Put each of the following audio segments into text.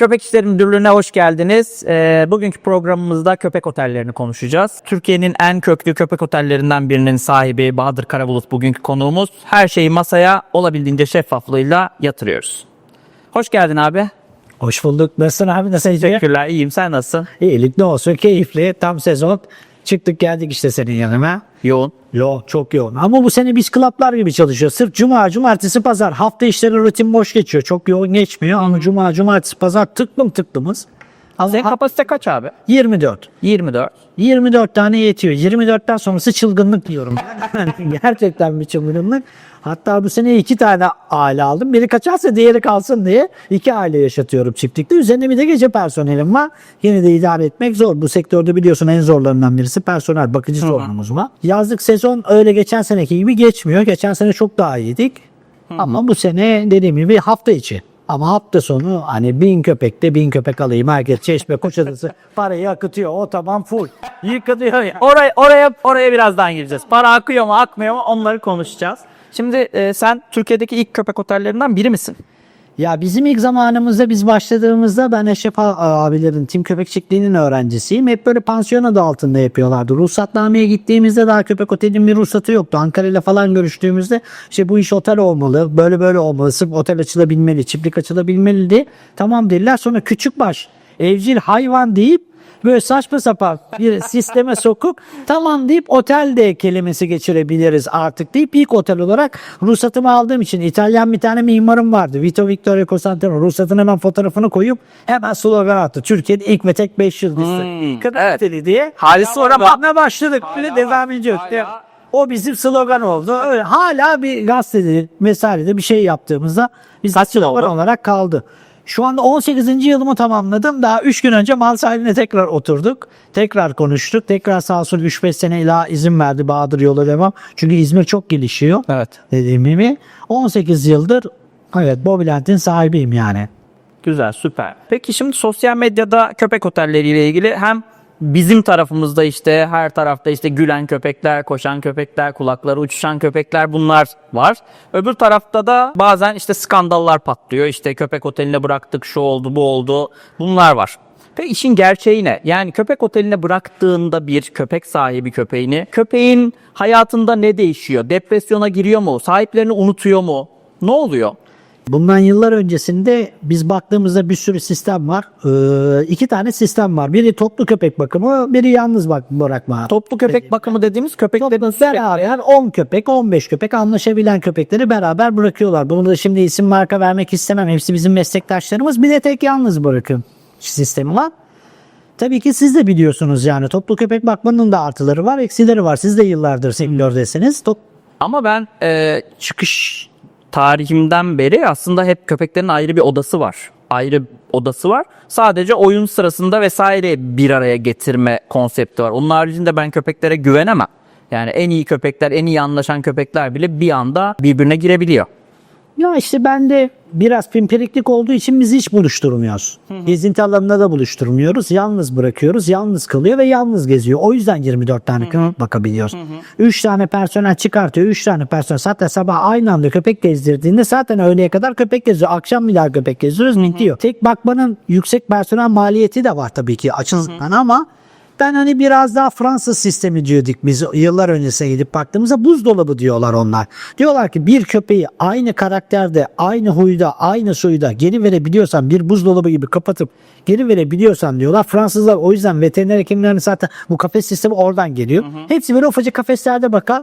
Köpek İşleri Müdürlüğü'ne hoş geldiniz. Bugünkü programımızda köpek otellerini konuşacağız. Türkiye'nin en köklü köpek otellerinden birinin sahibi Bahadır Karabulut bugünkü konuğumuz. Her şeyi masaya olabildiğince şeffaflığıyla yatırıyoruz. Hoş geldin abi. Hoş bulduk. Nasılsın abi? Nasıl gidiyor? Teşekkürler, iyiyim. Sen nasılsın? İyilik ne olsun, keyifli. Tam sezon. Çıktık geldik işte senin yanıma. Yoğun. Çok yoğun. Ama bu sene biz klaplar gibi çalışıyor. Sırf cuma, cumartesi, pazar. Hafta işleri rutin boş geçiyor. Çok yoğun geçmiyor ama cuma, cumartesi, pazar tıklımız. Senin kapasite kaç abi? 24. 24. 24 tane yetiyor. 24'ten sonrası çılgınlık diyorum. Gerçekten bir çılgınlık. Hatta bu sene 2 tane aile aldım. Biri kaçarsa diğeri kalsın diye 2 aile yaşatıyorum çiftlikte. Üzerine bir de gece personelim var. Yine de idare etmek zor. Bu sektörde biliyorsun en zorlarından birisi personel. Bakıcı sorunumuz var. Yazlık sezon öyle geçen seneki gibi geçmiyor. Geçen sene çok daha iyiydik. Ama bu sene dediğim gibi hafta içi. Ama hafta sonu hani 1000 köpekte 1000 köpek alayım. Herkes Çeşme, Kuşadası parayı akıtıyor. O tamam full. Yıkılıyor ya. Oraya birazdan gireceğiz. Para akıyor mu akmıyor mu onları konuşacağız. Şimdi sen Türkiye'deki ilk köpek otellerinden biri misin? Ya bizim ilk zamanımızda biz başladığımızda ben Eşref abilerin Tim Köpek Çiftliği'nin öğrencisiyim. Hep böyle pansiyon adı altında yapıyorlardı. Ruhsatnameye gittiğimizde daha köpek otelin bir ruhsatı yoktu. Ankara ile falan görüştüğümüzde işte bu iş otel olmalı, böyle olmalı, sırf otel açılabilmeli, çiftlik açılabilmeli diye. Tamam dediler. Sonra küçükbaş evcil hayvan deyip böyle saçma sapan bir sisteme sokup tamam deyip otel de kelimesi geçirebiliriz artık deyip ilk otel olarak ruhsatımı aldığım için İtalyan bir tane mimarım vardı. Vito Vittorio Cosentino ruhsatın hemen fotoğrafını koyup hemen slogan attı. Türkiye'de ilk ve tek 5 yıldızlı. Köpek oteli diye. Halisi orada. Ne başladık bile devam ediyor. O bizim slogan oldu. Öyle hala bir gazetede vesairede bir şey yaptığımızda biz slogan olarak kaldı. Şu anda 18. yılımı tamamladım. Daha 3 gün önce mal sahibine tekrar oturduk. Tekrar konuştuk. Tekrar sağ olsun 3-5 sene daha izin verdi Bahadır yola devam. Çünkü İzmir çok gelişiyor. Evet. Dediğim gibi 18 yıldır evet Bobilent'in sahibiyim yani. Güzel, süper. Peki şimdi sosyal medyada köpek otelleriyle ilgili hem bizim tarafımızda işte her tarafta işte gülen köpekler, koşan köpekler, kulakları uçuşan köpekler bunlar var. Öbür tarafta da bazen işte skandallar patlıyor. İşte köpek oteline bıraktık, şu oldu, bu oldu. Bunlar var. Peki işin gerçeği ne? Yani köpek oteline bıraktığında bir köpek sahibi köpeğini, köpeğin hayatında ne değişiyor? Depresyona giriyor mu? Sahiplerini unutuyor mu? Ne oluyor? Bundan yıllar öncesinde biz baktığımızda bir sürü sistem var. 2 tane sistem var. Biri toplu köpek bakımı, biri yalnız bırakma. Toplu köpek bakımı dediğimiz köpeklerin beraber 10 köpek, 15 köpek anlaşabilen köpekleri beraber bırakıyorlar. Bunu da şimdi isim marka vermek istemem. Hepsi bizim meslektaşlarımız. Bir de tek yalnız bırakım sistemi var. Tabii ki siz de biliyorsunuz yani toplu köpek bakmanın da artıları var, eksileri var. Siz de yıllardır sektördesiniz. Ama ben çıkış tarihimden beri aslında hep köpeklerin ayrı bir odası var. Ayrı odası var. Sadece oyun sırasında vesaire bir araya getirme konsepti var. Onun haricinde ben köpeklere güvenemem. Yani en iyi köpekler, en iyi anlaşan köpekler bile bir anda birbirine girebiliyor. Ya işte ben de biraz pimpiriklik olduğu için biz hiç buluşturmuyoruz. Gezinti alanında da buluşturmuyoruz. Yalnız bırakıyoruz. Yalnız kalıyor ve yalnız geziyor. O yüzden 24 tane köpek bakabiliyoruz. 3 tane personel çıkartıyor. 3 tane personel. Zaten sabah aynı anda köpek gezdirdiğinde zaten öğleye kadar köpek geziyor. Akşam bir daha köpek gezdiriyoruz. Bitiyor. Tek bakmanın yüksek personel maliyeti de var tabii ki açısından ama ben hani biraz daha Fransız sistemi diyorduk biz yıllar öncesine gidip baktığımızda buzdolabı diyorlar onlar. Diyorlar ki bir köpeği aynı karakterde, aynı huyda, aynı suyda geri verebiliyorsan bir buzdolabı gibi kapatıp geri verebiliyorsan diyorlar. Fransızlar o yüzden veteriner hekimlerin zaten bu kafes sistemi oradan geliyor. Hepsi böyle ufacık kafeslerde bakar.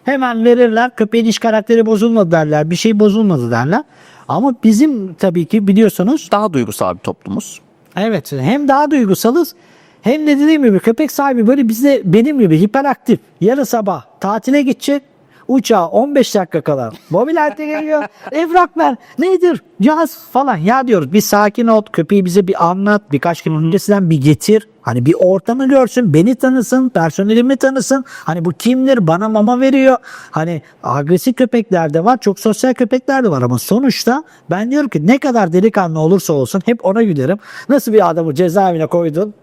Hemen verirler. Köpeğin iç karakteri bozulmadı derler. Bir şey bozulmadı derler. Ama bizim tabii ki biliyorsunuz Daha duygusal bir toplumuz. evet hem daha duygusalız hem de dediğim gibi köpek sahibi böyle bizde benim gibi hiperaktif. Yarın sabah tatile gidecek. Uçağa 15 dakika kala mobilete geliyor. Evrak ver. Nedir? Cihaz falan. Ya diyoruz bir sakin ol. Köpeği bize bir anlat. Birkaç gün öncesinden bir getir. Hani bir ortamı görsün. Beni tanısın. Personelimi tanısın. Hani bu kimdir? Bana mama veriyor. Hani agresif köpekler de var. Çok sosyal köpekler de var ama sonuçta ben diyorum ki ne kadar delikanlı olursa olsun hep ona gülerim. Nasıl bir adamı cezaevine koydun?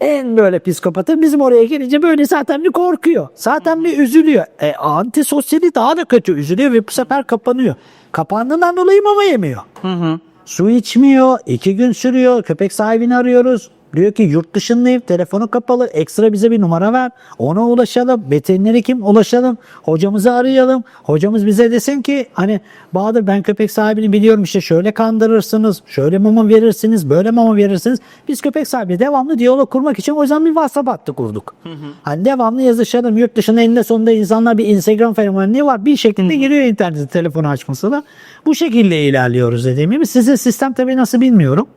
En böyle psikopatı bizim oraya gelince böyle zaten bir korkuyor. Zaten bir üzülüyor. Antisosyali daha da kötü üzülüyor ve bu sefer kapanıyor. Kapandığından dolayı mama yemiyor. Su içmiyor. 2 gün sürüyor. Köpek sahibini arıyoruz. Diyor ki yurt dışındayım, telefonu kapalı, ekstra bize bir numara ver, ona ulaşalım, veteriner kim ulaşalım, hocamızı arayalım, hocamız bize desin ki hani Bahadır ben köpek sahibini biliyorum işte şöyle kandırırsınız, şöyle mama verirsiniz, böyle mama verirsiniz. Biz köpek sahibi devamlı diyalog kurmak için o yüzden bir WhatsApp hattı kurduk. Hani devamlı yazışalım, yurt dışında eninde sonunda insanlar bir Instagram fenomeni var, bir şekilde giriyor internete telefonu açmasına. Bu şekilde ilerliyoruz dediğim gibi. Sizin sistem tabii nasıl bilmiyorum.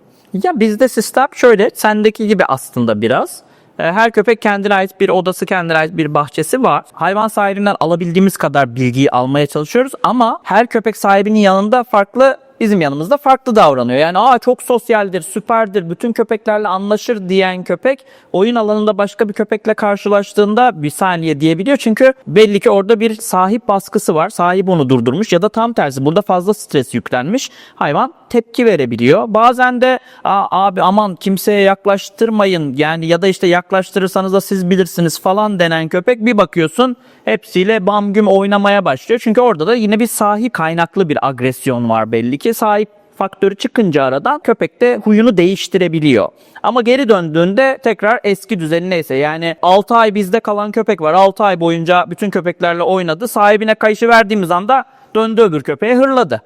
Ya bizde sistem şöyle, sendeki gibi aslında biraz. Her köpek kendine ait bir odası, kendine ait bir bahçesi var. Hayvan sahibinden alabildiğimiz kadar bilgiyi almaya çalışıyoruz ama her köpek sahibinin yanında farklı, bizim yanımızda farklı davranıyor. Yani çok sosyaldir, süperdir, bütün köpeklerle anlaşır diyen köpek oyun alanında başka bir köpekle karşılaştığında bir saniye diyebiliyor. Çünkü belli ki orada bir sahip baskısı var. Sahip onu durdurmuş ya da tam tersi burada fazla stres yüklenmiş. Hayvan tepki verebiliyor. Bazen de abi aman kimseye yaklaştırmayın yani ya da işte yaklaştırırsanız da siz bilirsiniz falan denen köpek bir bakıyorsun hepsiyle bam güm oynamaya başlıyor. Çünkü orada da yine bir sahip kaynaklı bir agresyon var belli ki. Sahip faktörü çıkınca aradan köpek de huyunu değiştirebiliyor. Ama geri döndüğünde tekrar eski düzeni neyse yani 6 ay bizde kalan köpek var. 6 ay boyunca bütün köpeklerle oynadı. Sahibine kayışı verdiğimiz anda döndü öbür köpeğe hırladı.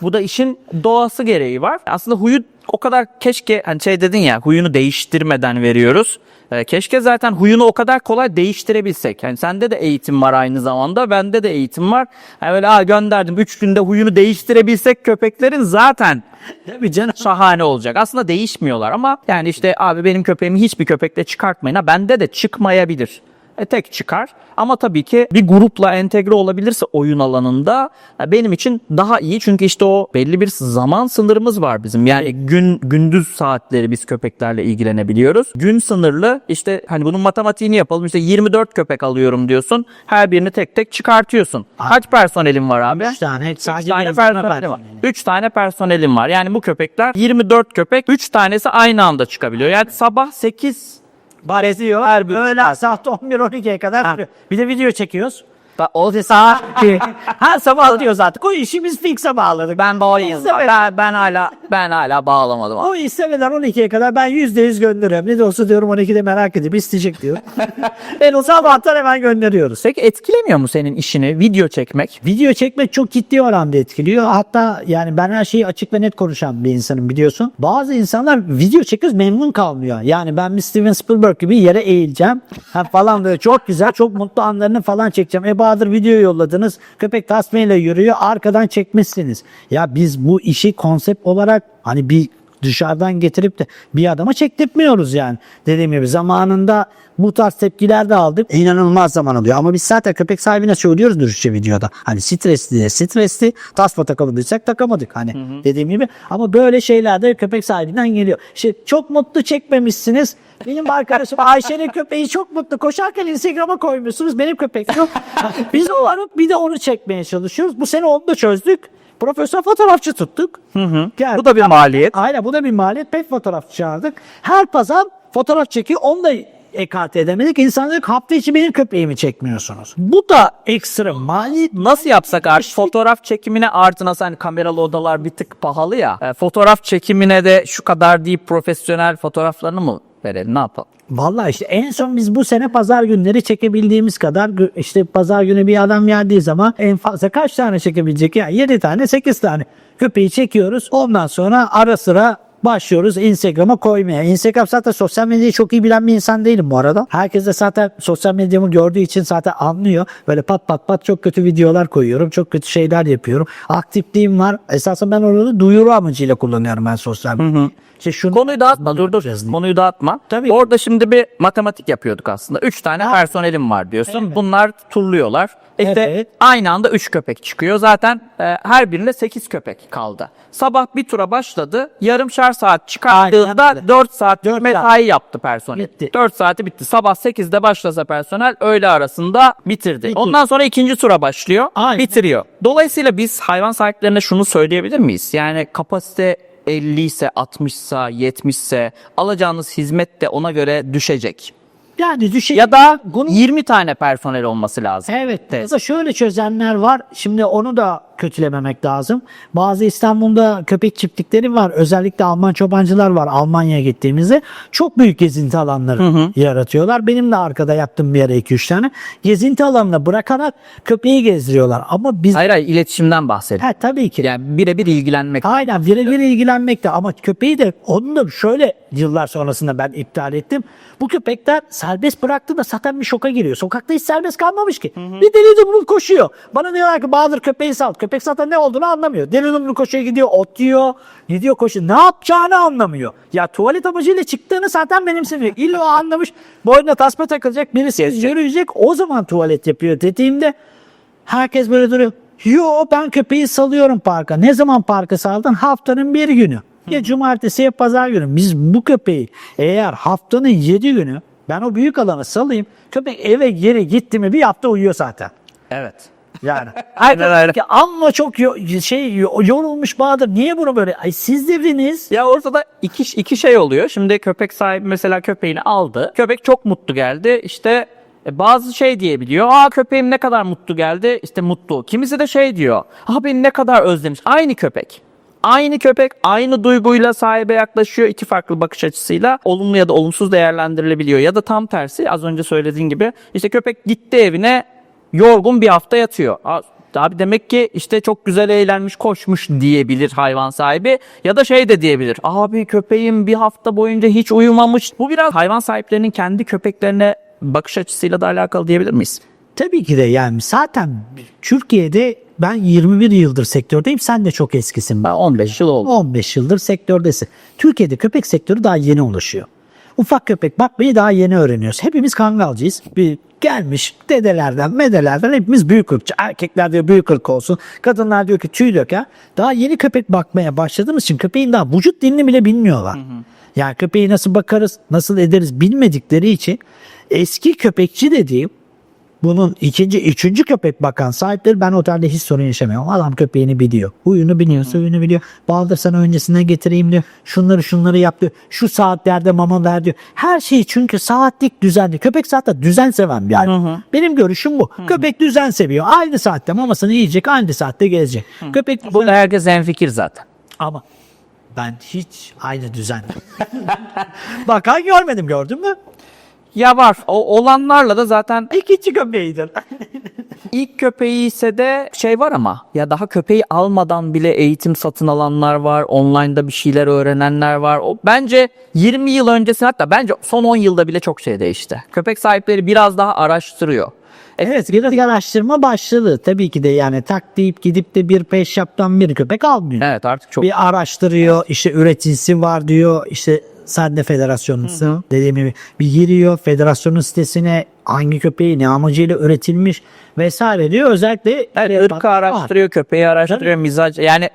Bu da işin doğası gereği var. Aslında huyu o kadar keşke hani şey dedin ya huyunu değiştirmeden veriyoruz. Keşke zaten huyunu o kadar kolay değiştirebilsek. Yani sende de eğitim var aynı zamanda. Bende de eğitim var. Yani böyle gönderdim 3 günde huyunu değiştirebilsek köpeklerin zaten tabii canım şahane olacak. Aslında değişmiyorlar ama yani işte abi benim köpeğimi hiçbir köpekle çıkartmayın. Bende de çıkmayabilir. Tek çıkar ama tabii ki bir grupla entegre olabilirse oyun alanında benim için daha iyi çünkü işte o belli bir zaman sınırımız var bizim yani gündüz saatleri biz köpeklerle ilgilenebiliyoruz. Gün sınırlı işte hani bunun matematiğini yapalım işte 24 köpek alıyorum diyorsun her birini tek tek çıkartıyorsun. Kaç personelin var abi? 3 tane sadece 3 tane personelim var yani bu köpekler 24 köpek 3 tanesi aynı anda çıkabiliyor yani sabah 8 Baresiyor. Öğlen saat 11-12'ye kadar sürüyor. Bir de video çekiyoruz. O da saat her sabah alıyoruz artık. O işi biz fixe bağladık. Ben bağlayayım. Ben hala bağlamadım. O istemeler 12'ye kadar ben %100 gönderiyorum. Ne de olsa diyorum 12'de merak edip isteyecek diyor. Ben o sabahtan hemen gönderiyoruz. Peki etkilemiyor mu senin işini video çekmek? Video çekmek çok ciddi oranda etkiliyor. Hatta yani ben her şeyi açık ve net konuşan bir insanım biliyorsun. Bazı insanlar video çekiyoruz memnun kalmıyor. Yani ben bir Steven Spielberg gibi yere eğileceğim. Falan böyle çok güzel çok mutlu anlarını falan çekeceğim. Bahadır video yolladınız. Köpek tasmayla yürüyor. Arkadan çekmişsiniz. Ya biz bu işi konsept olarak hani bir dışarıdan getirip de bir adama çektirtmiyoruz yani. Dediğim gibi zamanında bu tarz tepkiler de aldık. İnanılmaz zaman alıyor. Ama biz zaten köpek sahibine söylüyoruz dürüstçe videoda. Hani stresli diye stresli. Tasma takamadıysak takamadık. Hani dediğim gibi. Ama böyle şeyler de köpek sahibinden geliyor. İşte çok mutlu çekmemişsiniz. Benim arkadaşım Ayşe'nin köpeği çok mutlu. Koşarken Instagram'a koymuşsunuz. Benim köpek yok. Biz o arıp bir de onu çekmeye çalışıyoruz. Bu sene onu da çözdük. Profesyonel fotoğrafçı tuttuk. Yani, bu da bir maliyet. Aynen bu da bir maliyet. Pek fotoğrafçı çağırdık. Her pazar fotoğraf çekiyor. Onu da ekarte edemedik. İnsanlar hafta içi benim köpeğimi çekmiyorsunuz. Bu da ekstra maliyet. Nasıl yapsak artık fotoğraf çekimine artına hani kameralı odalar bir tık pahalı ya. Fotoğraf çekimine de şu kadar deyip profesyonel fotoğraflarını mı verelim ne yapalım? Vallahi işte en son biz bu sene pazar günleri çekebildiğimiz kadar işte pazar günü bir adam geldiği zaman en fazla kaç tane çekebilecek? Yani 7 tane 8 tane köpeği çekiyoruz. Ondan sonra ara sıra başlıyoruz Instagram'a koymaya. Instagram zaten sosyal medyayı çok iyi bilen bir insan değilim bu arada. Herkes de zaten sosyal medyamı gördüğü için zaten anlıyor. Böyle pat pat pat çok kötü videolar koyuyorum. Çok kötü şeyler yapıyorum. Aktifliğim var. Esasen ben orada duyuru amacıyla kullanıyorum ben sosyal medyayı. İşte şunu... Konuyu dağıtma dur. Konuyu dağıtma. Tabii. Orada şimdi bir matematik yapıyorduk aslında. 3 tane personelim var diyorsun. Evet. Bunlar turluyorlar. İşte Evet. aynı anda 3 köpek çıkıyor. Zaten her birinde 8 köpek kaldı. Sabah bir tura başladı. Yarımşar saat çıkarttığında Aynen. 4 saat 4 mesai yaptı personel. Bitti. 4 saati bitti. Sabah 8'de başlasa personel öğle arasında bitirdi. Ondan sonra ikinci tura başlıyor. Aynen. Bitiriyor. Dolayısıyla biz hayvan sahiplerine şunu söyleyebilir miyiz? Yani kapasite 50 ise 60 ise 70 ise alacağınız hizmet de ona göre düşecek. Yani Ya da 20 tane personel olması lazım. Evet. Mesela şöyle çözenler var. Şimdi onu da kötülememek lazım. Bazı İstanbul'da köpek çiftlikleri var. Özellikle Alman çobancılar var Almanya'ya gittiğimizde. Çok büyük gezinti alanları yaratıyorlar. Benim de arkada yaptığım bir ara 2-3 tane. Gezinti alanına bırakarak köpeği gezdiriyorlar. Ama biz... Hayır, iletişimden bahsediyorum. Tabii ki. Yani birebir ilgilenmek. Aynen, birebir ilgilenmek de, ama köpeği de onu da şöyle yıllar sonrasında ben iptal ettim. Bu köpekler serbest bıraktığında zaten bir şoka giriyor. Sokakta hiç serbest kalmamış ki. Bir deli dumrul koşuyor. Bana diyorlar ki Bahadır köpeği sal. Köpek zaten ne olduğunu anlamıyor. Deli dumrul koşuyor, gidiyor, ot yiyor, gidiyor, koşuyor. Ne yapacağını anlamıyor. Ya tuvalet amacıyla çıktığını zaten benimsemiyor. İlla o anlamış. Boynuna tasma takılacak, birisi yürüyecek, o zaman tuvalet yapıyor dediğimde herkes böyle duruyor. Yo, ben köpeği salıyorum parka. Ne zaman parka saldın? Haftanın bir günü. Ya cumartesi ya pazar günü. Biz bu köpeği eğer haftanın 7 günü ben o büyük alana salayım. Köpek eve geri gitti mi bir hafta uyuyor zaten. Evet. Yani. Ama çok yorulmuş Bahadır. Niye bunu böyle? Ay siz dediniz. Ya ortada iki şey oluyor. Şimdi köpek sahibi mesela köpeğini aldı. Köpek çok mutlu geldi. İşte bazı şey diyebiliyor. Köpeğim ne kadar mutlu geldi. İşte mutlu. Kimisi de şey diyor. Beni ne kadar özlemiş. Aynı köpek. Aynı köpek aynı duyguyla sahibe yaklaşıyor. İki farklı bakış açısıyla olumlu ya da olumsuz değerlendirilebiliyor. Ya da tam tersi, az önce söylediğin gibi işte köpek gitti evine, yorgun bir hafta yatıyor. Abi demek ki işte çok güzel eğlenmiş, koşmuş diyebilir hayvan sahibi. Ya da şey de diyebilir. Abi köpeğim bir hafta boyunca hiç uyumamış. Bu biraz hayvan sahiplerinin kendi köpeklerine bakış açısıyla da alakalı diyebilir miyiz? Tabii ki de, yani zaten Türkiye'de ben 21 yıldır sektördeyim. Sen de çok eskisin. Ben 15 yıl oldu. 15 yıldır sektördesin. Türkiye'de köpek sektörü daha yeni oluşuyor. Ufak köpek bakmayı daha yeni öğreniyoruz. Hepimiz kangalcıyız. Bir gelmiş medelerden hepimiz büyük ırkçı. Erkekler diyor büyük ırk olsun. Kadınlar diyor ki tüy döker. Daha yeni köpek bakmaya başladığımız için köpeğin daha vücut dilini bile bilmiyorlar. Yani köpeği nasıl bakarız, nasıl ederiz bilmedikleri için eski köpekçi dediğim, bunun üçüncü köpek bakan sahipleri, ben otelde hiç sorun yaşamıyorum. Adam köpeğini biliyor. Huyunu biliyor, suyunu biliyor. Bahadır sana öncesine getireyim diyor. Şunları yap diyor. Şu saatlerde mama ver diyor. Her şey, çünkü saatlik düzenli. Köpek zaten düzen seven bir hayvan. Benim görüşüm bu. Köpek düzen seviyor. Aynı saatte mamasını yiyecek, aynı saatte gezecek. Köpek Burada herkes hemfikir zaten. Ama ben hiç aynı düzen. Bakan görmedim, gördün mü? Ya var. O olanlarla da zaten İkinci köpeğidir. ilk köpeği ise de şey var ama ya daha köpeği almadan bile eğitim satın alanlar var. Online'da bir şeyler öğrenenler var. O bence 20 yıl öncesi, hatta bence son 10 yılda bile çok şey değişti. Köpek sahipleri biraz daha araştırıyor. Evet, biraz araştırma başladı. Tabii ki de, yani tak deyip gidip de bir peşyaptan bir köpek almıyor. Evet, artık çok. Bir araştırıyor, işte üreticisi var diyor, işte sen de federasyonusun dediğim gibi bir giriyor federasyonun sitesine, hangi köpeği ne amacıyla üretilmiş vesaire diyor. Özellikle Evet, ırkı araştırıyor, köpeği araştırıyor, mizaç. Yani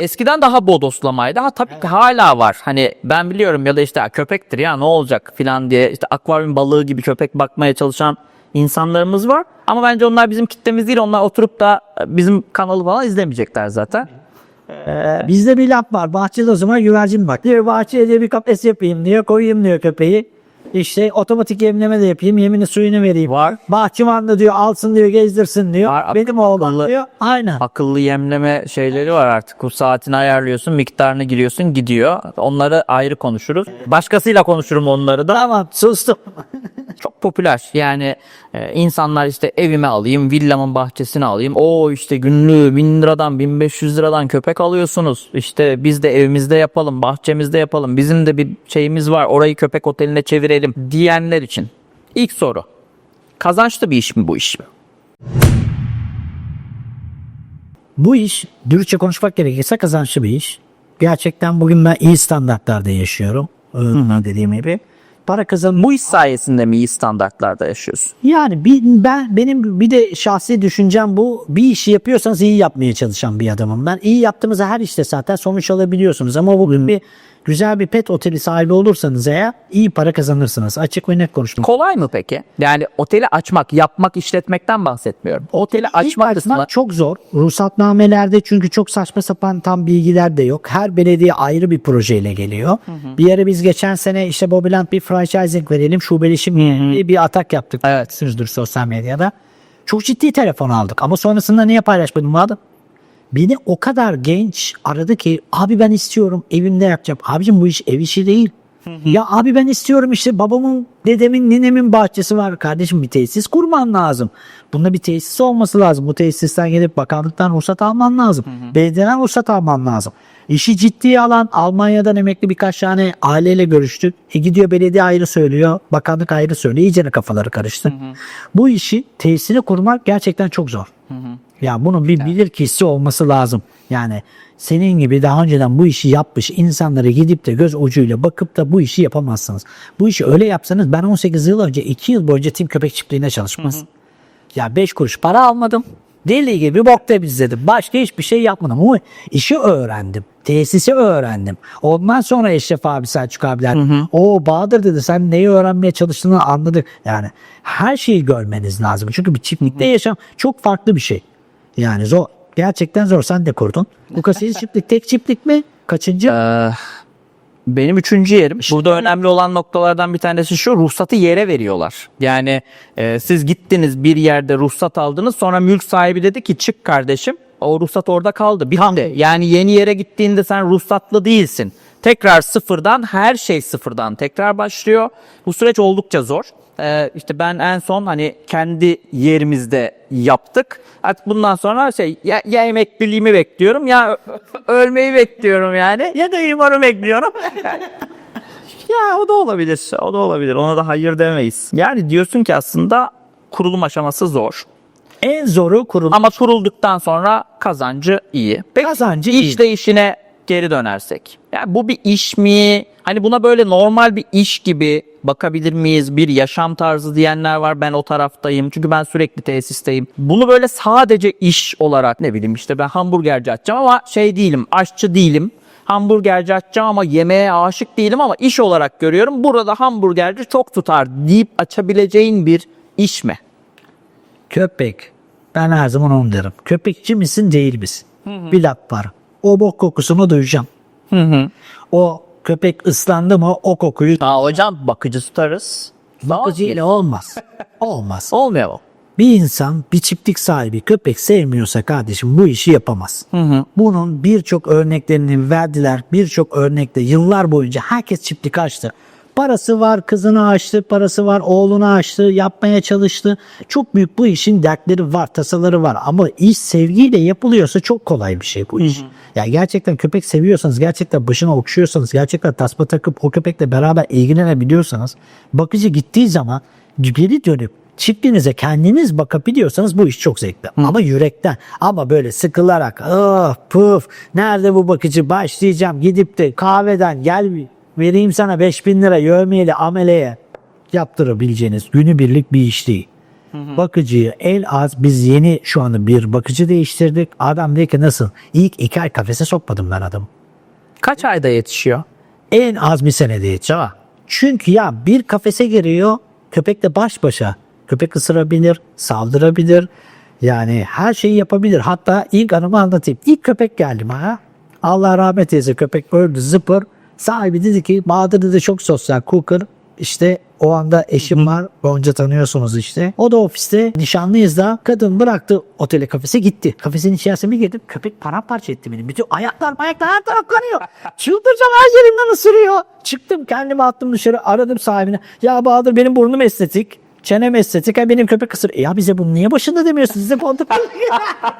eskiden daha bodoslamaydı. Tabii ki hala var. Hani ben biliyorum, ya da işte köpektir ya ne olacak falan diye işte akvaryum balığı gibi köpek bakmaya çalışan insanlarımız var. Ama bence onlar bizim kitlemiz değil. Onlar oturup da bizim kanalı falan izlemeyecekler zaten. Bizde bir laf var. Bahçede o zaman güvercin bak. Diyor bahçeye diyor bir kafes yapayım diyor. Koyayım diyor köpeği. İşte otomatik yemleme de yapayım. Yemini suyunu vereyim. Var. Bahçıvan da diyor alsın diyor, gezdirsin diyor. Var. Benim oğlan diyor. Aynen. Akıllı yemleme şeyleri var artık. Bu saatini ayarlıyorsun, miktarını giriyorsun, gidiyor. Onları ayrı konuşuruz. Başkasıyla konuşurum onları da. Tamam, sustum. Çok popüler. Yani insanlar işte evime alayım, villamın bahçesine alayım. İşte günlüğü 1000 liradan 1500 liradan köpek alıyorsunuz. İşte biz de evimizde yapalım, bahçemizde yapalım. Bizim de bir şeyimiz var, orayı köpek oteline çevirelim diyenler için. İlk soru. Kazançlı bir iş mi bu iş? Bu iş, dürüstçe konuşmak gerekirse, kazançlı bir iş. Gerçekten bugün ben iyi standartlarda yaşıyorum. Dediğim gibi. Para kazan. Bu iş sayesinde mi iyi standartlarda yaşıyorsun? Yani benim bir de şahsi düşüncem bu. Bir işi yapıyorsanız iyi yapmaya çalışan bir adamım. Ben iyi yaptığımızda her işte zaten sonuç alabiliyorsunuz. Ama bugün güzel bir pet oteli sahibi olursanız eğer iyi para kazanırsınız. Açık ve net konuştum. Kolay mı peki? Yani oteli açmak, yapmak, işletmekten bahsetmiyorum. Oteli açmak kısmı çok zor. Ruhsatnamelerde çünkü çok saçma sapan tam bilgiler de yok. Her belediye ayrı bir projeyle geliyor. Bir yere biz geçen sene işte Bobiland bir franchising verelim, şubeleşim diye bir atak yaptık. Evet. Sosyal medyada. Çok ciddi telefon aldık. Ama sonrasında niye paylaşmadım bu adam? Beni o kadar genç aradı ki abi ben istiyorum evimde yapacağım. Abicim bu iş ev işi değil. Ya abi ben istiyorum işte babamın, dedemin, ninemin bahçesi var. Kardeşim bir tesis kurman lazım. Bunda bir tesis olması lazım. Bu tesisten gelip bakanlıktan ruhsat alman lazım. Belediyeden ruhsat alman lazım. İşi ciddiye alan Almanya'dan emekli birkaç tane aileyle görüştük. Gidiyor belediye ayrı söylüyor, bakanlık ayrı söylüyor. İyice kafaları karıştı. Bu işi tesisini kurmak gerçekten çok zor. Ya bunun bir bilirkişisi olması lazım. Yani senin gibi daha önceden bu işi yapmış insanlara gidip de göz ucuyla bakıp da bu işi yapamazsınız. Bu işi öyle yapsanız ben 18 yıl önce 2 yıl boyunca Tim Köpek Çiftliği'nde çalışmaz. Ya 5 kuruş para almadım. Deli gibi bok temizledim. Başka hiçbir şey yapmadım. Ama işi öğrendim. Tesisi öğrendim. Ondan sonra Eşref abi, Selçuk abiler o Bahadır dedi sen neyi öğrenmeye çalıştığını anladık. Yani her şeyi görmeniz lazım. Çünkü bir çiftlikte yaşam çok farklı bir şey. Yani zor. Gerçekten zor. Sen de kurdun. Bu kasiye çiftlik tek çiftlik mi? Kaçıncı? Benim 3. yerim. Burada önemli olan noktalardan bir tanesi şu: ruhsatı yere veriyorlar. Yani siz gittiniz bir yerde ruhsat aldınız, sonra mülk sahibi dedi ki çık kardeşim. O ruhsat orada kaldı. Bitti. Yani yeni yere gittiğinde sen ruhsatlı değilsin. Tekrar sıfırdan, her şey sıfırdan tekrar başlıyor. Bu süreç oldukça zor. İşte ben en son hani kendi yerimizde yaptık. Artık bundan sonra ya emekliliğimi bekliyorum ya ölmeyi bekliyorum yani. Ya da imarı bekliyorum. Ya o da olabilir. O da olabilir. Ona da hayır demeyiz. Yani diyorsun ki aslında kurulum aşaması zor. En zoru kurulum. Ama kurulduktan sonra kazancı iyi. Peki, Kazancı iyi. işleyişine geri dönersek. Yani bu bir iş mi? Hani buna böyle normal bir iş gibi bakabilir miyiz? Bir yaşam tarzı diyenler var. Ben o taraftayım. Çünkü ben sürekli tesisteyim. Bunu böyle sadece iş olarak, ne bileyim işte ben hamburgerci açacağım ama şey değilim, aşçı değilim. Hamburgerci açacağım ama yemeğe aşık değilim ama iş olarak görüyorum. Burada hamburgerci çok tutar deyip açabileceğin bir iş mi? Köpek. Ben her zaman onu derim. Köpekçi misin değil misin? Bir laf var. O bok kokusunu duyacağım. O köpek ıslandı mı o kokuyu Hocam bakıcı tutarız. bakıcı ile olmaz. Olmaz. Olmuyor mu? Bir insan bir çiftlik sahibi köpek sevmiyorsa kardeşim bu işi yapamaz. Bunun birçok örneklerini verdiler. Birçok örnekte yıllar boyunca herkes çiftlik açtı. Parası var, kızını açtı, parası var, oğlunu açtı, yapmaya çalıştı. Çok büyük bu işin dertleri var, tasaları var. Ama iş sevgiyle yapılıyorsa çok kolay bir şey bu iş. Yani gerçekten köpek seviyorsanız, gerçekten başına okşuyorsanız, gerçekten tasma takıp o köpekle beraber ilgilenebiliyorsanız, bakıcı gittiği zaman geri dönüp çiftliğinize kendiniz bakabiliyorsanız bu iş çok zevkli. Ama yürekten, ama böyle sıkılarak puf nerede bu bakıcı başlayacağım gidip de kahveden gel vereyim sana 5.000 lira yövmeyeli ameleye yaptırabileceğiniz günübirlik bir iş değil. Bakıcıyı en az biz yeni şu anda bir bakıcı değiştirdik. Adam dedi ki nasıl? İlk 2 ay kafese sokmadım ben adamı. Kaç ayda yetişiyor? En az bir senede yetişiyor. Çünkü ya bir kafese giriyor köpekle baş başa. Köpek ısırabilir, saldırabilir. Yani her şeyi yapabilir. Hatta ilk anımı anlatayım. İlk köpek geldi bana. Allah rahmet eylesin, köpek öldü zıpır. Sahibi dedi ki Bahadır dedi çok sosyal cooker. İşte o anda eşim var. Gonca tanıyorsunuz işte. O da ofiste nişanlıyız da kadın bıraktı otele kafese gitti. Kafesin içerisine bir girdim. Köpek paramparça etti beni. Bütün ayaklar her taraf kanıyor. Çıldıracağım her yerimden ısırıyor. Çıktım kendimi attım dışarı aradım sahibine. Ya Bahadır benim burnum estetik. Çenem estetik. Benim köpek ısır. Ya bize bunu niye başında demiyorsunuz? Size kontrol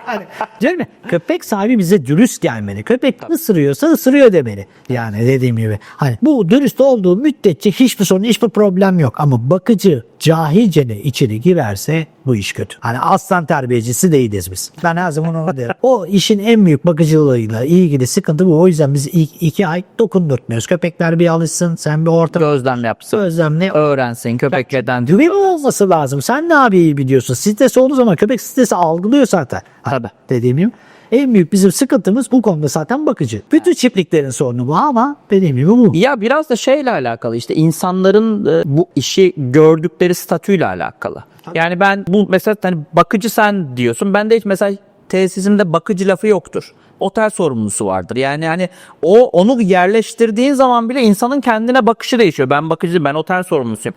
yani, değil mi? Köpek sahibi bize dürüst gelmeli. Köpek ısırıyorsa ısırıyor demeli. Yani dediğim gibi. Hani bu dürüst olduğu müddetçe hiçbir sorun, hiçbir problem yok. Ama bakıcı cahilce içeri girerse bu iş kötü. Hani aslan terbiyecisi değiliz biz. Ben her zaman onu derim. O işin en büyük bakıcılığıyla ilgili sıkıntı bu. O yüzden biz ilk 2 ay dokundurtmuyoruz. Köpekler bir alışsın. Sen bir orta Gözlem yapsın. gözlemle Öğrensin köpeklerden. güven olması lazım. Sen ne abi iyi biliyorsun. Stres olduğu zaman köpek stresi algılıyor zaten. Tabii. Dediğim gibi. En büyük bizim sıkıntımız bu konuda zaten bakıcı. Bütün çiftliklerin sorunu bu ama dediğim gibi bu. Ya biraz da şeyle alakalı, işte insanların bu işi gördükleri statüyle alakalı. Yani ben bu mesela hani bakıcı sen diyorsun. Ben de hiç mesela tesisimde bakıcı lafı yoktur. Otel sorumlusu vardır. Yani hani onu yerleştirdiğin zaman bile insanın kendine bakışı değişiyor. Ben bakıcı, ben otel sorumlusuyum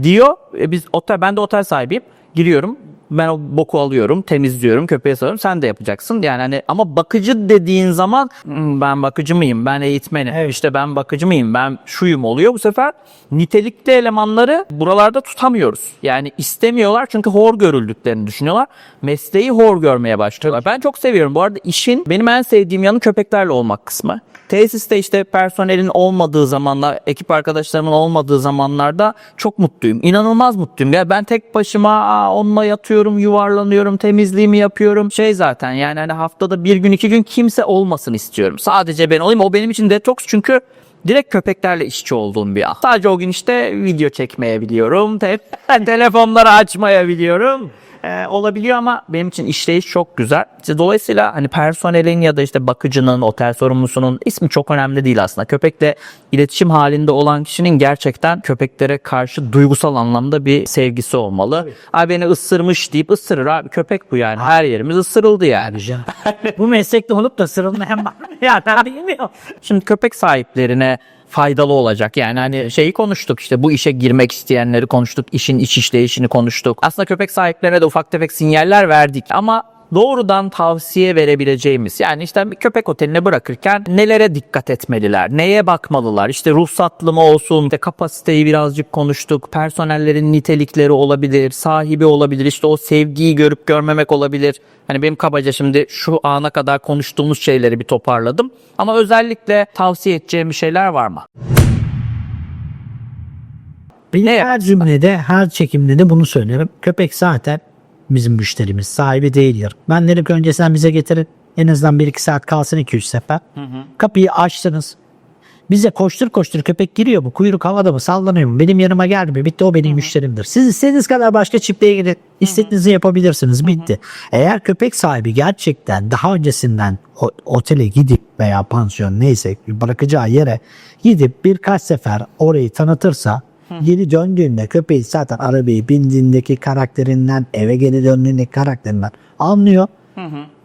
diyor. Ben de otel sahibiyim. Giriyorum. Ben o boku alıyorum, temizliyorum, köpeğe salıyorum. Sen de yapacaksın. Yani hani ama bakıcı dediğin zaman ben bakıcı mıyım? Ben eğitmenim. Evet. İşte ben bakıcı mıyım? Ben şuyum oluyor. Bu sefer nitelikli elemanları buralarda tutamıyoruz. Yani istemiyorlar çünkü hor görüldüklerini düşünüyorlar. Mesleği hor görmeye başlıyorlar. Ben çok seviyorum. Bu arada işin benim en sevdiğim yanı köpeklerle olmak kısmı. Tesiste işte personelin olmadığı zamanlar, ekip arkadaşlarımın olmadığı zamanlarda çok mutluyum. İnanılmaz mutluyum. Ya ben tek başıma onunla yatıyorum, yuvarlanıyorum, temizliğimi yapıyorum. Şey zaten yani hani haftada bir gün 2 gün kimse olmasın istiyorum. Sadece ben olayım. O benim için detoks çünkü direkt köpeklerle işçi olduğum bir an. Sadece o gün işte video çekmeyebiliyorum. Telefonları açmayabiliyorum. Olabiliyor ama benim için işleyiş çok güzel. İşte dolayısıyla hani personelin ya da işte bakıcının, otel sorumlusunun ismi çok önemli değil aslında. Köpekle iletişim halinde olan kişinin gerçekten köpeklere karşı duygusal anlamda bir sevgisi olmalı. Abi beni ısırmış deyip ısırır abi. Köpek bu yani. Her yerimiz ısırıldı yani. Bu meslekte olup da sırılmayan var mı? Ya ben bilmiyorum. Şimdi köpek sahiplerine faydalı olacak. Yani hani şeyi konuştuk işte bu işe girmek isteyenleri konuştuk. İşin iç işleyişini konuştuk. Aslında köpek sahiplerine de ufak tefek sinyaller verdik. Ama doğrudan tavsiye verebileceğimiz yani işte bir köpek oteline bırakırken nelere dikkat etmeliler? Neye bakmalılar? İşte ruhsatlı mı olsun? İşte kapasiteyi birazcık konuştuk. Personellerin nitelikleri olabilir. Sahibi olabilir. İşte o sevgiyi görüp görmemek olabilir. Hani benim kabaca şimdi şu ana kadar konuştuğumuz şeyleri bir toparladım. Ama özellikle tavsiye edeceğim bir şeyler var mı? Benim Ne her cümlede, her çekimde de bunu söylerim. Köpek zaten bizim müşterimiz. Sahibi değildir. Ben derim ki önce sen bize getirin. En azından 1-2 saat kalsın 2-3 sefer. Kapıyı açtınız. Bize koştur koştur köpek giriyor mu? Kuyruk havada mı? Sallanıyor mu? Benim yanıma gelmiyor. Bitti, o benim müşterimdir. Siz istediğiniz kadar başka çiftliğe gidin. İstediğinizi yapabilirsiniz. Bitti. Eğer köpek sahibi gerçekten daha öncesinden otele gidip veya pansiyon neyse bırakacağı yere gidip birkaç sefer orayı tanıtırsa geri döndüğünde köpeği zaten arabayı bindiğindeki karakterinden, eve geri döndüğündeki karakterinden anlıyor.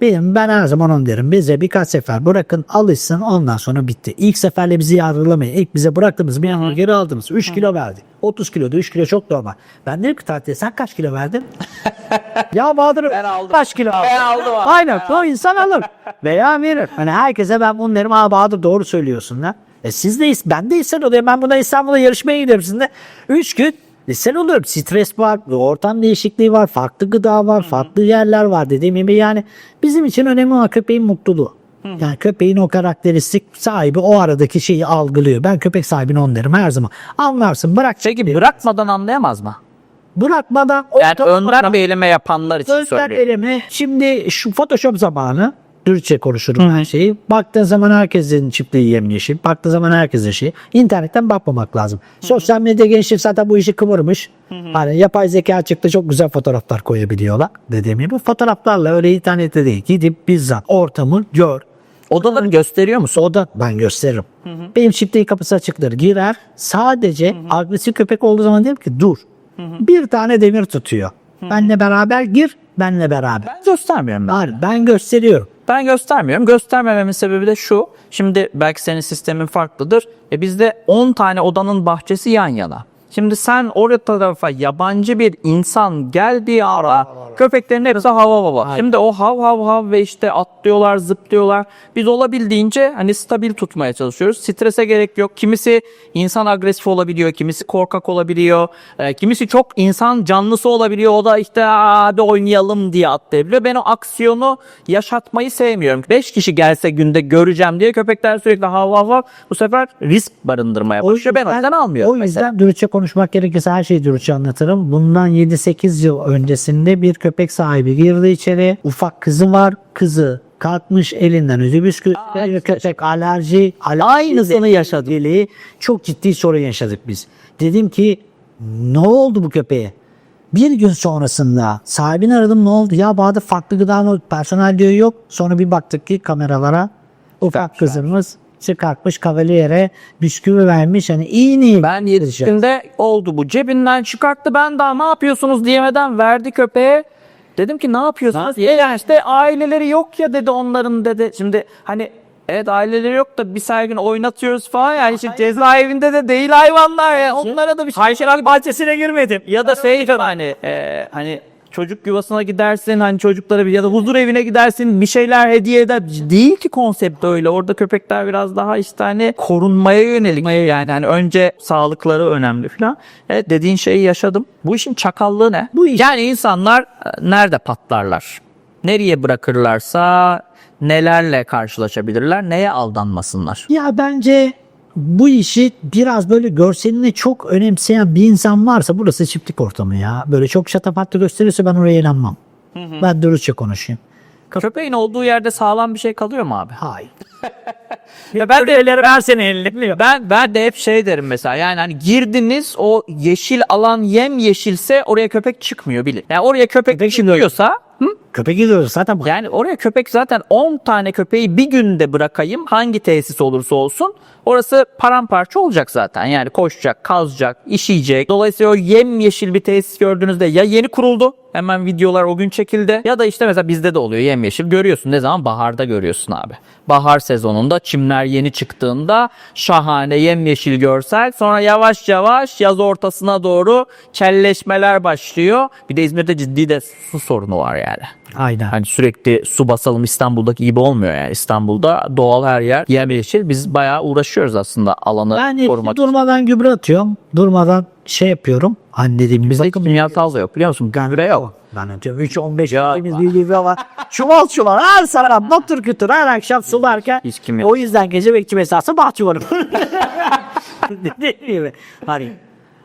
Ben her zaman onu derim. Bize birkaç sefer bırakın, alışsın, ondan sonra bitti. İlk seferle bizi yargılamayın. İlk bize bıraktığımız bir yanına geri aldınız. 3 kilo verdi. 30 kiloda 3 kilo çok normal. Ben derim ki tatilde sen kaç kilo verdin? Ya Bahadır Ben aldım. kaç kilo aldın? Ben aldım abi. Aynen o insan alır. Veya verir. Hani herkese ben bunu derim. Bahadır doğru söylüyorsun lan. Siz de ben de insan oluyorum. Ben buna İstanbul'a yarışmaya gidiyorum sizinle. 3 gün sen oluyorum. Stres var, ortam değişikliği var, farklı gıda var, farklı yerler var dediğim gibi yani bizim için önemli olan köpeğin mutluluğu. Yani köpeğin o karakteristik sahibi o aradaki şeyi algılıyor. Ben köpek sahibine onu derim her zaman. Anlarsın, bırak. Peki bırakmadan anlayamaz mı? Bırakmadan. Yani önden bir eleme yapanlar için Önden söylüyorum. eleme. Şimdi şu Photoshop zamanı. Türkçe konuşurum her şeyi. Baktığın zaman herkesin çiftliği yemyeşil. Baktığın zaman herkesin şeyi. İnternetten bakmamak lazım. Sosyal medya gençlik zaten bu işi kıvırmış. Hani yapay zeka çıktı, çok güzel fotoğraflar koyabiliyorlar. Dediğim gibi fotoğraflarla öyle internette değil. Gidip bizzat ortamı gör. Odaları gösteriyor musun? O da ben gösteririm. Benim çiftliğin kapısı açıktır. Girer. Sadece agresif köpek olduğu zaman derim ki dur. Bir tane demir tutuyor. Benle beraber gir. Benle beraber. Ben göstermiyorum ben. Hayır, ben gösteriyorum. Ben göstermiyorum. Göstermememin sebebi de şu. Şimdi belki senin sistemin farklıdır. Bizde 10 tane odanın bahçesi yan yana. Şimdi sen oraya tarafa yabancı bir insan geldiği ara köpeklerin hepsi hav hav hav. Şimdi o hav hav hav ve işte atlıyorlar, zıplıyorlar. Biz olabildiğince hani stabil tutmaya çalışıyoruz. Strese gerek yok. Kimisi insan agresif olabiliyor, kimisi korkak olabiliyor. Kimisi çok insan canlısı olabiliyor. O da işte hadi oynayalım diye atlayabiliyor. Ben o aksiyonu yaşatmayı sevmiyorum. 5 kişi gelse günde göreceğim diye köpekler sürekli hav hav hav. Bu sefer risk barındırmaya başlıyor. Ben o yüzden almıyorum. O yüzden dürüstçe konuşmak gerekirse her şeyi dürüstçe anlatırım. Bundan 7-8 yıl öncesinde bir köpek sahibi girdi içeri. Ufak kızı var. Kızı kalkmış elinden ödü bisküvi. Köpek alerji. Aynısını yaşadık. Çok ciddi sorun yaşadık biz. Dedim ki ne oldu bu köpeğe? Bir gün sonrasında sahibini aradım, ne oldu? Ya Bahadır farklı gıda personel diyor yok. Sonra bir baktık ki kameralara ufak kızımız çıkartmış kavalyere bisküvi vermiş. Hani iyi. Ben yetiştiğinde oldu bu. Cebinden çıkarttı. Ben daha ne yapıyorsunuz diyemeden verdi köpeğe. Dedim ki ne yapıyorsunuz? Yani işte aileleri yok ya dedi onların dedi. Şimdi hani evet aileleri yok da biz her gün oynatıyoruz falan yani işte cezaevinde de değil hayvanlar ya. Onlara da bir şey. Hayşerak bahçesine girmedim. Ya da şey hani çocuk yuvasına gidersin, hani çocuklara ya da huzur evine gidersin, bir şeyler hediye eder. Değil ki konsept öyle. Orada köpekler biraz daha işte hani korunmaya yönelik. Yani hani önce sağlıkları önemli falan. Evet, dediğin şeyi yaşadım. Bu işin çakallığı ne? Bu iş- Yani insanlar nerede patlarlar? Nereye bırakırlarsa nelerle karşılaşabilirler? Neye aldanmasınlar? Ya bence bu işi biraz böyle görselini çok önemseyen bir insan varsa burası çiftlik ortamı ya. Böyle çok şatafatlı gösterirse ben oraya inanmam. Ben dürüstçe konuşayım. Köpeğin olduğu yerde sağlam bir şey kalıyor mu abi? Hayır. Ya ben de ben de hep şey derim mesela, yani hani girdiniz, o yeşil alan yem yeşilse oraya köpek çıkmıyor, bilin. Yani oraya köpek çıkıyorsa Köpek gidiyoruz zaten. yani oraya köpek, zaten 10 tane köpeği bir günde bırakayım, hangi tesis olursa olsun orası paramparça olacak zaten. Yani koşacak, kazacak, işeyecek. Dolayısıyla o yemyeşil bir tesis gördüğünüzde ya yeni kuruldu, hemen videolar o gün çekildi, ya da işte mesela bizde de oluyor, yemyeşil görüyorsun. Ne zaman? Baharda görüyorsun abi. Bahar sezonunda çimler yeni çıktığında şahane yemyeşil görsel. Sonra yavaş yavaş yaz ortasına doğru kelleşmeler başlıyor. Bir de İzmir'de ciddi de su sorunu var yani. Aynen. Hani sürekli su basalım İstanbul'daki gibi olmuyor yani. İstanbul'da doğal her yer yemyeşil. Biz bayağı uğraşıyoruz aslında alanı Ben korumak. durmadan gübre atıyorum. Durmadan şey yapıyorum. Hani dediğim Bizde hiç bakım kimyasal da yok, biliyor musun? Gübre yok. Ben atıyorum 3-15 bildiğimiz bir gübre var. Çuval her sabah batır kütür her akşam sularken. Hiç kimya- O yüzden gece bekçi mesası bahçıvanım. Dediğim gibi. Hani.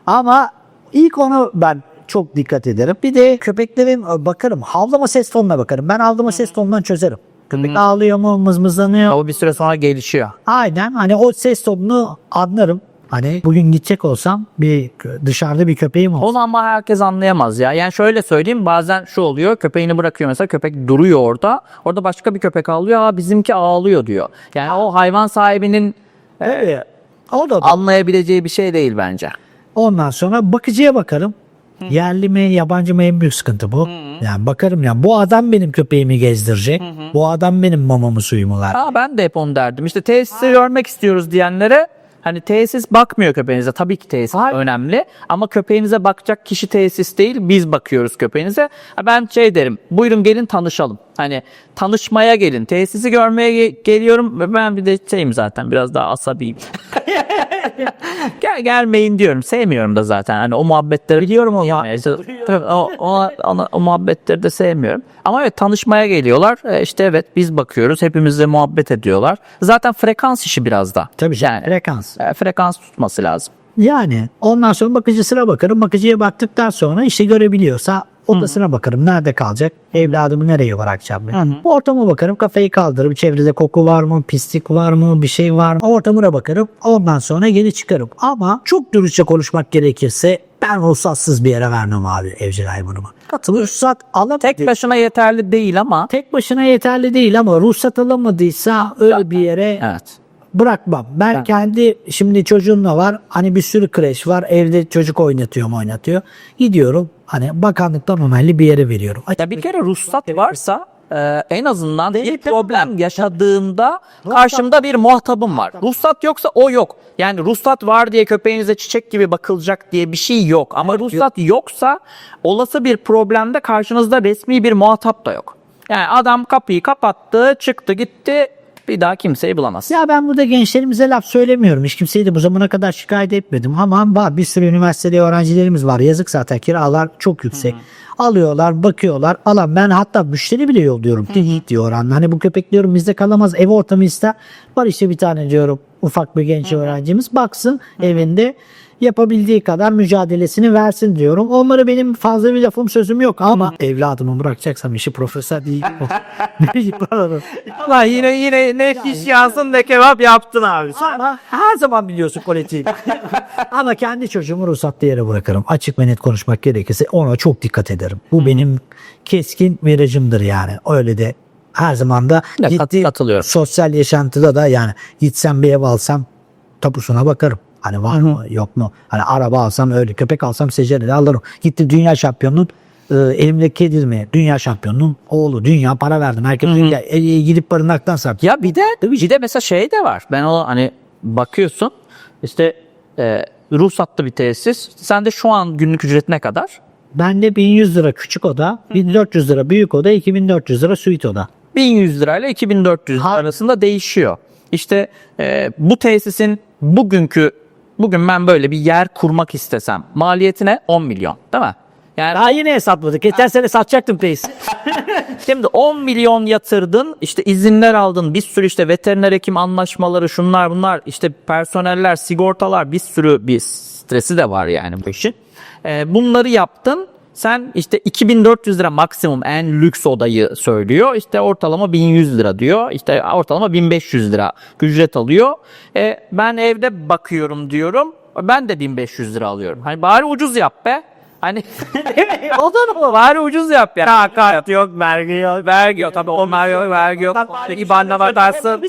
Ama ilk onu ben çok dikkat ederim. Bir de köpeklerin bakarım. Havlama ses tonuna bakarım. Ben havlama ses tonundan çözerim. Köpek ağlıyor mu, mızmızlanıyor. O bir süre sonra gelişiyor. Aynen, hani o ses tonunu anlarım. Hani bugün gidecek olsam dışarıda bir köpeğim olsa. Onu ama herkes anlayamaz ya. Yani şöyle söyleyeyim, bazen şu oluyor, köpeğini bırakıyor mesela, köpek duruyor orada. Orada başka bir köpek ağlıyor, aa bizimki ağlıyor diyor. Yani o hayvan sahibinin Evet. O da anlayabileceği bir şey değil bence. ondan sonra bakıcıya bakarım. Yerli mi yabancı mı, en büyük sıkıntı bu. Yani bakarım ya, bu adam benim köpeğimi gezdirecek. Bu adam benim mamamı suyumu ver. Aa, ben de hep onu derdim. İşte tesisi görmek istiyoruz diyenlere, hani tesis bakmıyor köpeğinize. Tabii ki tesis önemli ama köpeğinize bakacak kişi tesis değil, biz bakıyoruz köpeğinize. Ben şey derim, buyurun gelin tanışalım. Hani tanışmaya gelin. Tesisi görmeye geliyorum ve ben bir de şeyim zaten, biraz daha asabiyim. Gelmeyin diyorum. Sevmiyorum da zaten. Hani o muhabbetleri biliyorum o ya. İşte, o muhabbetleri de sevmiyorum. Ama evet, tanışmaya geliyorlar. İşte evet, biz bakıyoruz. Hepimizle muhabbet ediyorlar. Zaten frekans işi biraz da. Tabii yani frekans. frekans tutması lazım. Yani ondan sonra bakıcısına bakarım. Bakıcıya baktıktan sonra işte görebiliyorsa odasına bakarım. Nerede kalacak? Evladımı nereye bırakacağım ben? Ortama bakarım. Kafayı kaldırırım. Çevrede koku var mı? Pislik var mı? Bir şey var mı? Ortamına bakarım. Ondan sonra geri çıkarım. Ama çok dürüstçe konuşmak gerekirse ben ruhsatsız bir yere vermem abi evcil hayvanımı. Ruhsat Tek başına yeterli değil ama. tek başına yeterli değil ama ruhsat alamadıysa öyle bir yere Evet. bırakmam. Ben kendi, şimdi çocuğumla var. Hani bir sürü kreş var. Evde çocuk oynatıyor. Gidiyorum. Hani bakanlıktan onaylı bir yere veriyorum. Ya bir kere ruhsat varsa en azından bir problem yaşadığımda karşımda bir muhatabım var. Ruhsat yoksa o yok. Yani ruhsat var diye köpeğinize çiçek gibi bakılacak diye bir şey yok. Ama ruhsat yoksa olası bir problemde karşınızda resmi bir muhatap da yok. Yani adam kapıyı kapattı, çıktı gitti, bir daha kimseyi bulamaz. Ya ben burada gençlerimize laf söylemiyorum. Hiç kimseyi de bu zamana kadar şikayet etmedim. Ama var, bir sürü üniversitede öğrencilerimiz var. Yazık, zaten kiralar çok yüksek. Alıyorlar, bakıyorlar. Ben hatta müşteri bile yolluyorum. Diyor. Hani bu köpek diyorum bizde kalamaz. Ev ortamı ister. Var işte bir tane diyorum ufak bir genç öğrencimiz. Baksın evinde, yapabildiği kadar mücadelesini versin diyorum. Onlara benim fazla bir lafım sözüm yok ama evladımı bırakacaksam işi profesör değil. Allah yine ne fiş yansın ne kebap yaptın abi. Ama her zaman biliyorsun kolektif. Ama kendi çocuğumu ruhsatlı yere bırakırım. Açık ve net konuşmak gerekirse ona çok dikkat ederim. Bu benim keskin virajımdır yani. Öyle de her zaman da Katılıyorum. sosyal yaşantıda da, yani gitsem bir ev alsam tapusuna bakarım. Hani var mı yok mu? Hani araba alsam öyle, köpek alsam secerede alırım. Gittim dünya şampiyonunun elimdeki kedi mi? Dünya şampiyonunun oğlu. Dünya para verdim. Herkes gidip barınaktan sattı. Ya bir de mesela şey de var. Ben o hani bakıyorsun işte ruhsatlı bir tesis. Sen de şu an günlük ücret ne kadar? Bende 1100 lira küçük oda, 1400 lira büyük oda, 2400 lira suite oda. 1100 lirayla 2400 arasında değişiyor. İşte bu tesisin bugün ben böyle bir yer kurmak istesem maliyetine 10 milyon değil mi? Yani Daha yine hesapladık. Geçen sene satacaktım tesis. şimdi 10 milyon yatırdın, işte izinler aldın, bir sürü işte veteriner hekim anlaşmaları, şunlar bunlar, işte personeller, sigortalar, bir sürü bir stresi de var yani bu işin. Bunları yaptın. Sen işte 2400 lira maksimum en lüks odayı söylüyor. İşte ortalama 1100 lira diyor. İşte ortalama 1500 lira ücret alıyor. Ben evde bakıyorum diyorum. Ben de 1500 lira alıyorum. Hani bari ucuz yap be. Hani o da ne, bari ucuz yap ya. Kart yok, vergi yok. Tabii o vergi yok. İBAN'la bakarsın.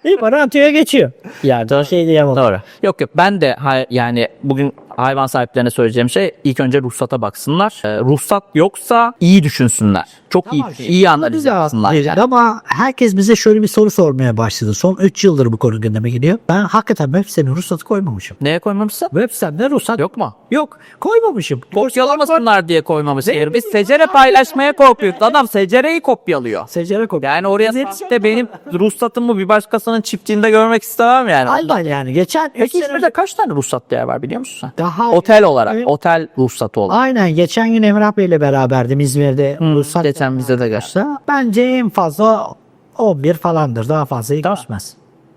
İyi para atıyor geçiyor. Yani o şey diyemem. Doğru. Yok ben de yani bugün hayvan sahiplerine söyleyeceğim şey, ilk önce ruhsata baksınlar. Ruhsat yoksa iyi düşünsünler. Çok iyi analiz yapsınlar. Yani. Ama herkes bize şöyle bir soru sormaya başladı. Son 3 yıldır bu konu gündeme geliyor. Ben hakikaten web sitemine ruhsatı koymamışım. Neye koymamışsın? Web sitemde ruhsat Yok mu? yok. Koymamışım. Kopyalamasınlar diye koymamışsın. Biz secere paylaşmaya korkuyoruz. Adam secereyi kopyalıyor. Secere kopya. Yani oraya de benim ruhsatımı bir başkasının çiftliğinde görmek istemem yani. Aynen yani. Geçen 3 Peki sene İzmir'de kaç tane ruhsat değer var biliyor musun sen? daha Otel olarak. Evet. Otel ruhsatı olarak. Aynen. Geçen gün Emrah Bey'le beraberdim İzmir'de. Ruhsat Geçen bize de geçti. bence en fazla 11 falandır. Daha fazla geçmez.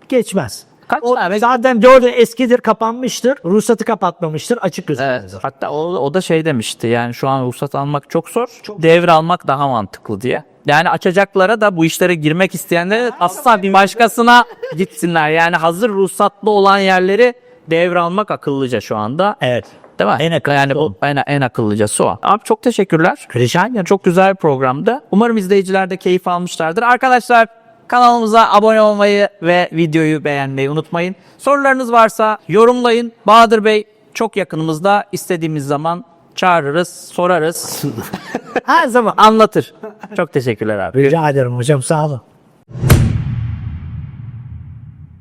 Geçmez. Kaç O tane? zaten doğru eskidir, kapanmıştır. Ruhsatı kapatmamıştır. Açık Evet. gözüküyor. Hatta o da şey demişti, yani şu an ruhsat almak çok zor. Devralmak daha mantıklı diye. Yani açacaklara da, bu işlere girmek isteyenlere asla bir başkasına gitsinler. Yani hazır ruhsatlı olan yerleri devralmak akıllıca şu anda. Evet. Değil mi? En akıllısı yani o. en akıllıcası o. Abi çok teşekkürler. Rica ederim. Çok güzel bir programdı. Umarım izleyiciler de keyif almışlardır. Arkadaşlar, kanalımıza abone olmayı ve videoyu beğenmeyi unutmayın. Sorularınız varsa yorumlayın. Bahadır Bey çok yakınımızda, istediğimiz zaman çağırırız, sorarız. Her zaman anlatır. Çok teşekkürler abi. Rica ederim hocam, sağ olun.